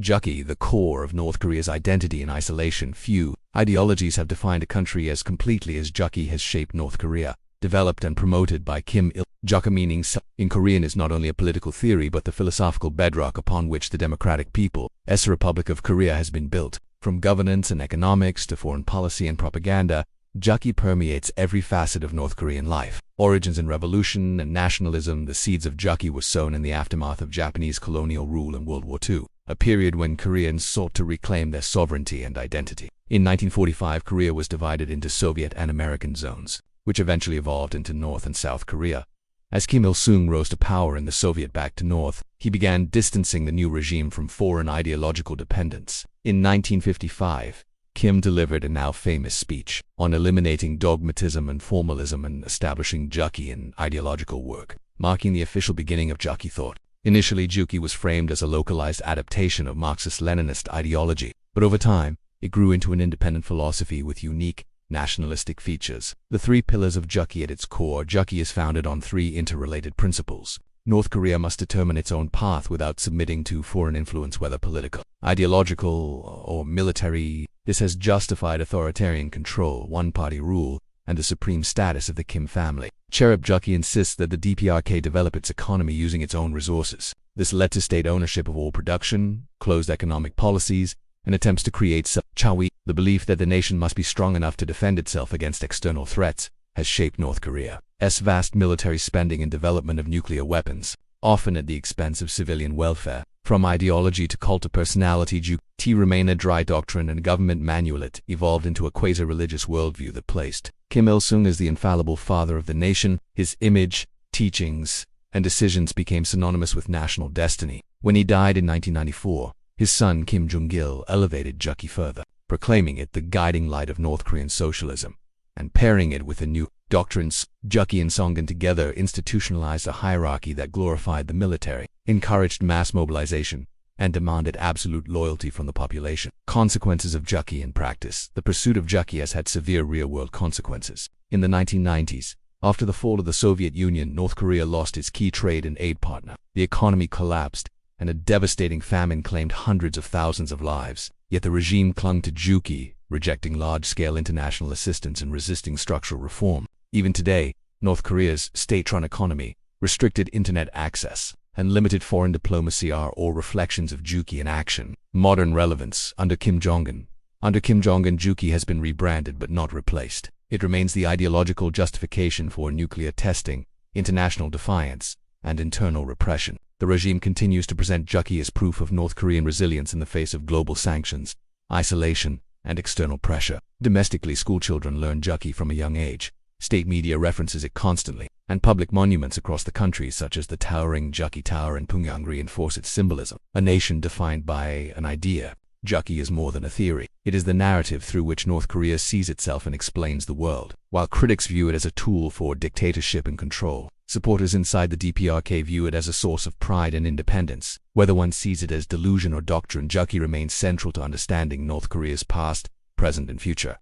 Juche, the core of North Korea's identity in isolation. Few ideologies have defined a country as completely as Juche has shaped North Korea, developed and promoted by Kim Il. Juche meaning in Korean is not only a political theory but the philosophical bedrock upon which the Democratic People's Republic of Korea has been built. From governance and economics to foreign policy and propaganda, Juche permeates every facet of North Korean life. Origins in revolution and nationalism. The seeds of Juche were sown in the aftermath of Japanese colonial rule in World War II, a period when Koreans sought to reclaim their sovereignty and identity. In 1945, Korea was divided into Soviet and American zones, which eventually evolved into North and South Korea. As Kim Il-sung rose to power in the Soviet-backed North, he began distancing the new regime from foreign ideological dependence. In 1955, Kim delivered a now famous speech on eliminating dogmatism and formalism and establishing Juche ideological work, marking the official beginning of Juche thought. Initially, Juche was framed as a localized adaptation of Marxist-Leninist ideology, but over time, it grew into an independent philosophy with unique, nationalistic features. The three pillars of Juche at its core. Juche is founded on three interrelated principles. North Korea must determine its own path without submitting to foreign influence, whether political, ideological, or military. This has justified authoritarian control, one-party rule, and the supreme status of the Kim family. Juche insists that the DPRK develop its economy using its own resources. This led to state ownership of all production, closed economic policies, and attempts to create self-Chawi. The belief that the nation must be strong enough to defend itself against external threats has shaped North Korea's vast military spending and development of nuclear weapons, often at the expense of civilian welfare. From ideology to cult of personality, Juche remained a dry doctrine and government manual. It evolved into a quasi-religious worldview that placed Kim Il-sung as the infallible father of the nation. His image, teachings, and decisions became synonymous with national destiny. When he died in 1994, his son Kim Jong-il elevated Juche further, proclaiming it the guiding light of North Korean socialism, and pairing it with the new doctrines. Juche and Songun together institutionalized a hierarchy that glorified the military, encouraged mass mobilization, and demanded absolute loyalty from the population. Consequences of Juche in practice. The pursuit of Juche has had severe real-world consequences. In the 1990s, after the fall of the Soviet Union, North Korea lost its key trade and aid partner. The economy collapsed, and a devastating famine claimed hundreds of thousands of lives. Yet the regime clung to Juche, rejecting large-scale international assistance and resisting structural reform. Even today, North Korea's state-run economy, restricted internet access, and limited foreign diplomacy are all reflections of Juche in action. Modern relevance. Under Kim Jong-un, Juche has been rebranded but not replaced. It remains the ideological justification for nuclear testing, international defiance, and internal repression. The regime continues to present Juche as proof of North Korean resilience in the face of global sanctions, isolation, and external pressure. Domestically, schoolchildren learn Juche from a young age. State media references it constantly, and public monuments across the country such as the towering Juche Tower in Pyongyang reinforce its symbolism. A nation defined by an idea. Juche is more than a theory. It is the narrative through which North Korea sees itself and explains the world. While critics view it as a tool for dictatorship and control, supporters inside the DPRK view it as a source of pride and independence. Whether one sees it as delusion or doctrine, Juche remains central to understanding North Korea's past, present, and future.